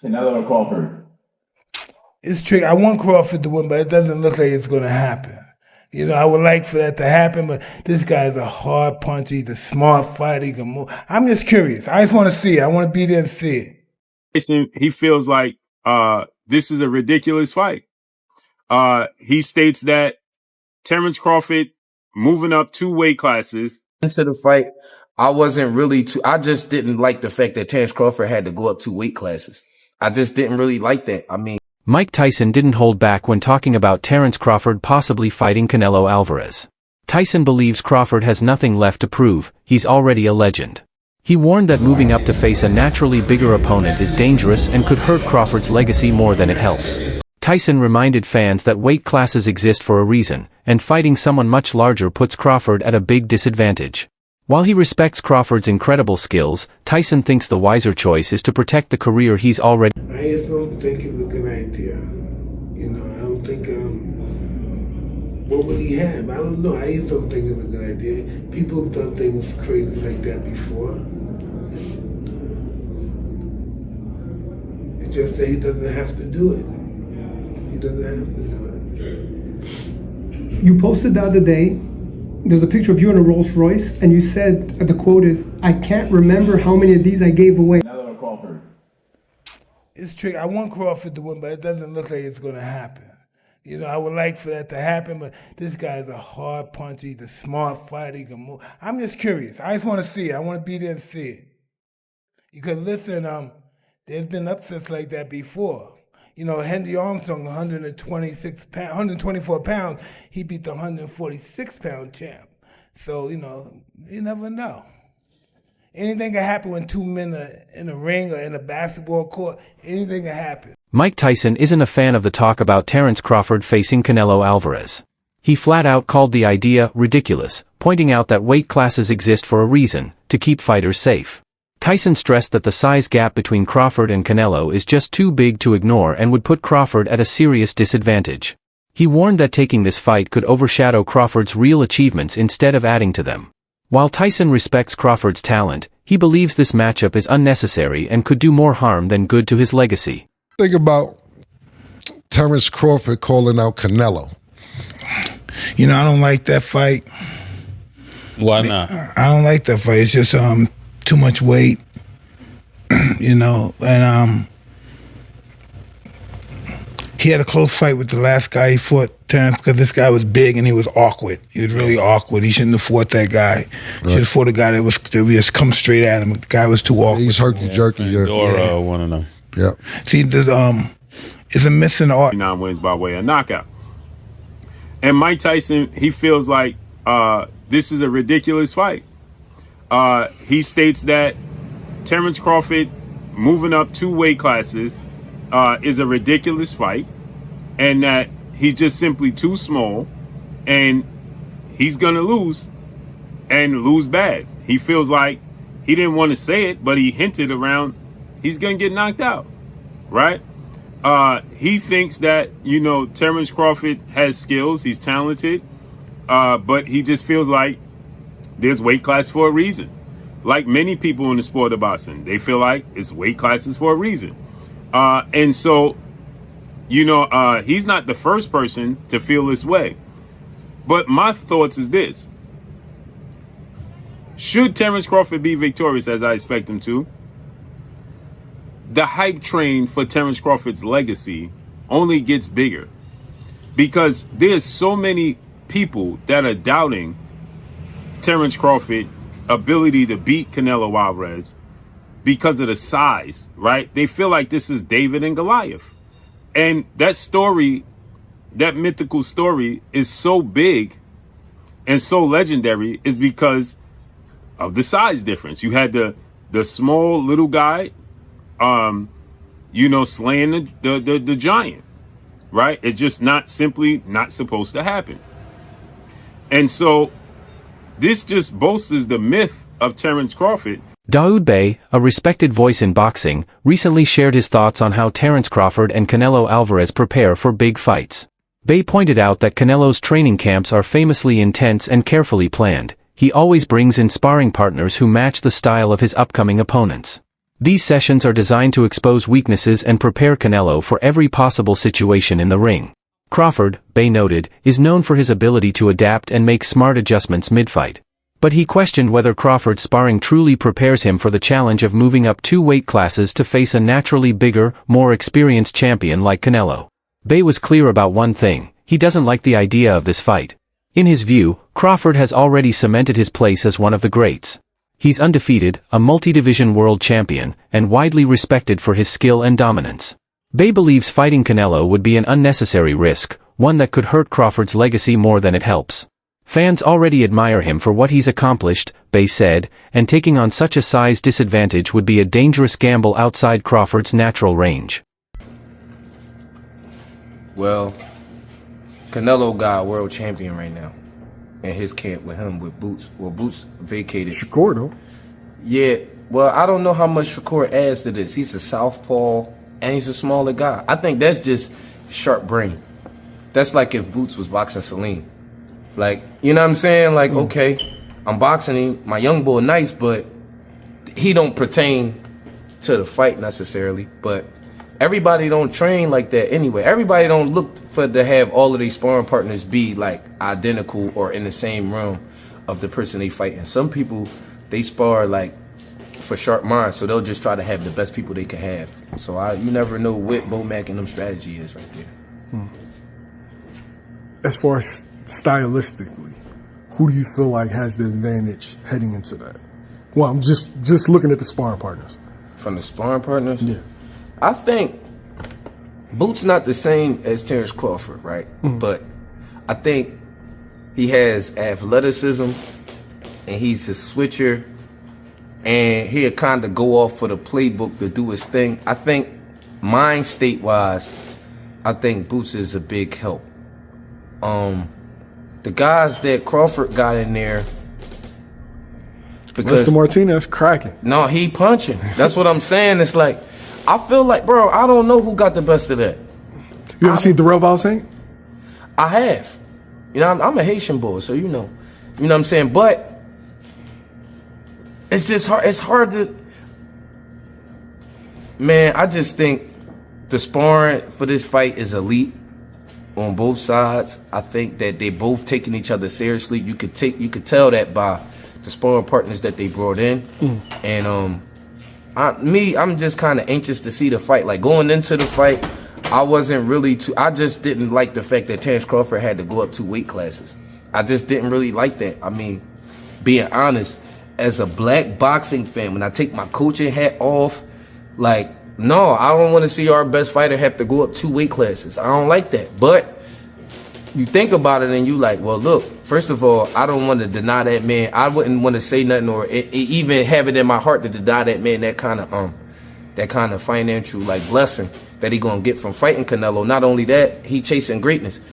Canelo or Crawford? It's tricky. I want Crawford to win, but it doesn't look like it's going to happen. You know, I would like for that to happen, but this guy's a hard puncher. He's a smart fighter. He can move. I'm just curious. I just want to see it. I want to be there to see it. He feels like this is a ridiculous fight. He states that Terence Crawford moving up 2 weight classes. Into the fight, I wasn't really I just didn't like the fact that Terence Crawford had to go up 2 weight classes. I just didn't really like that. I mean, Mike Tyson didn't hold back when talking about Terence Crawford possibly fighting Canelo Alvarez. Tyson believes Crawford has nothing left to prove, he's already a legend. He warned that moving up to face a naturally bigger opponent is dangerous and could hurt Crawford's legacy more than it helps. Tyson reminded fans that weight classes exist for a reason, and fighting someone much larger puts Crawford at a big disadvantage. While he respects Crawford's incredible skills, Tyson thinks the wiser choice is to protect the career he's already. I just don't think it's a good idea. You know, I don't think, what would he have? I don't know. I just don't think it's a good idea. People have done things crazy like that before. It's just that he doesn't have to do it. He doesn't have to do it. You posted the other day, there's a picture of you in a Rolls Royce, and you said, the quote is, "I can't remember how many of these I gave away." Canelo or Crawford? It's tricky. I want Crawford to win, but it doesn't look like it's going to happen. You know, I would like for that to happen, but this guy's a hard puncher. He's a smart fighter. He can move. I'm just curious. I just want to see it. I want to be there to see it. Because listen, there's been upsets like that before. You know, Henry Armstrong, 124 pounds, he beat the 146-pound champ. So, you know, you never know. Anything can happen when 2 men are in a ring or in a basketball court. Anything can happen. Mike Tyson isn't a fan of the talk about Terence Crawford facing Canelo Alvarez. He flat out called the idea ridiculous, pointing out that weight classes exist for a reason, to keep fighters safe. Tyson stressed that the size gap between Crawford and Canelo is just too big to ignore and would put Crawford at a serious disadvantage. He warned that taking this fight could overshadow Crawford's real achievements instead of adding to them. While Tyson respects Crawford's talent, he believes this matchup is unnecessary and could do more harm than good to his legacy. Think about Terence Crawford calling out Canelo. You know, I don't like that fight. Why not? I don't like that fight. It's just too much weight, you know, and he had a close fight with the last guy he fought, Terence, because this guy was big and he was awkward. He was really awkward. He shouldn't have fought that guy. He should have fought a guy that was just come straight at him. The guy was too awkward. He's herky-jerky. Yeah. One of them. Yeah. See, there's, it's a missing art. 9 wins by way of knockout. And Mike Tyson, he feels like this is a ridiculous fight. He states that Terence Crawford moving up 2 weight classes is a ridiculous fight, and that he's just simply too small, and he's gonna lose, and lose bad. He feels like he didn't want to say it, but he hinted around he's gonna get knocked out, right? He thinks that, you know, Terence Crawford has skills, he's talented, but he just feels like there's weight class for a reason. Like many people in the sport of boxing, they feel like it's weight classes for a reason. And so, you know, he's not the first person to feel this way. But my thoughts is this. Should Terence Crawford be victorious, as I expect him to, the hype train for Terence Crawford's legacy only gets bigger. Because there's so many people that are doubting Terence Crawford's ability to beat Canelo Alvarez because of the size, right? They feel like this is David and Goliath. And that story, that mythical story, is so big and so legendary is because of the size difference. You had the small little guy, you know, slaying the giant, right? It's just not supposed to happen. And so this just bolsters the myth of Terence Crawford. Daoud Bey, a respected voice in boxing, recently shared his thoughts on how Terence Crawford and Canelo Alvarez prepare for big fights. Bey pointed out that Canelo's training camps are famously intense and carefully planned. He always brings in sparring partners who match the style of his upcoming opponents. These sessions are designed to expose weaknesses and prepare Canelo for every possible situation in the ring. Crawford, Bay noted, is known for his ability to adapt and make smart adjustments mid-fight. But he questioned whether Crawford's sparring truly prepares him for the challenge of moving up 2 weight classes to face a naturally bigger, more experienced champion like Canelo. Bay was clear about one thing: he doesn't like the idea of this fight. In his view, Crawford has already cemented his place as one of the greats. He's undefeated, a multi-division world champion, and widely respected for his skill and dominance. Bay believes fighting Canelo would be an unnecessary risk, one that could hurt Crawford's legacy more than it helps. Fans already admire him for what he's accomplished, Bay said, and taking on such a size disadvantage would be a dangerous gamble outside Crawford's natural range. Well, Canelo got a world champion right now in his camp with him, with Boots. Well, Boots vacated. Shakur, though. Yeah, well, I don't know how much Shakur adds to this. He's a southpaw, and he's a smaller guy. I think that's just sharp brain. That's like if Boots was boxing Salim. Like, you know what I'm saying? Like, okay, I'm boxing him. My young boy nice, but he don't pertain to the fight necessarily. But everybody don't train like that anyway. Everybody don't look for to have all of these sparring partners be like identical or in the same realm of the person they fighting. Some people, they spar like for sharp minds, so they'll just try to have the best people they can have. So you never know what Bomac and them strategy is right there. As far as stylistically, who do you feel like has the advantage heading into that? Well, I'm just looking at the sparring partners. From the sparring partners? Yeah. I think Boots not the same as Terence Crawford, right? But I think he has athleticism, and he's a switcher, and he'll kind of go off for the playbook to do his thing. I think mind state-wise, I think Boots is a big help. The guys that Crawford got in there, because Mr. Martinez cracking. no, he punching. That's what I'm saying. It's like, I feel like, bro, I don't know who got the best of that. You ever seen Darrell Valsaint? I have. You know, I'm a Haitian boy, so you know what I'm saying? But it's just hard. It's hard to, man, I just think the sparring for this fight is elite on both sides. I think that they both taking each other seriously. You could tell that by the sparring partners that they brought in. And I'm just kind of anxious to see the fight. Like, going into the fight, I just didn't like the fact that Terence Crawford had to go up 2 weight classes. I just didn't really like that. I mean, being honest, as a black boxing fan, when I take my coaching hat off, like, no, I don't want to see our best fighter have to go up 2 weight classes. I don't like that. But you think about it and you like, well, look, first of all, I don't want to deny that man. I wouldn't want to say nothing or even have it in my heart to deny that man that kind of financial like blessing that he gonna get from fighting Canelo. Not only that, he chasing greatness.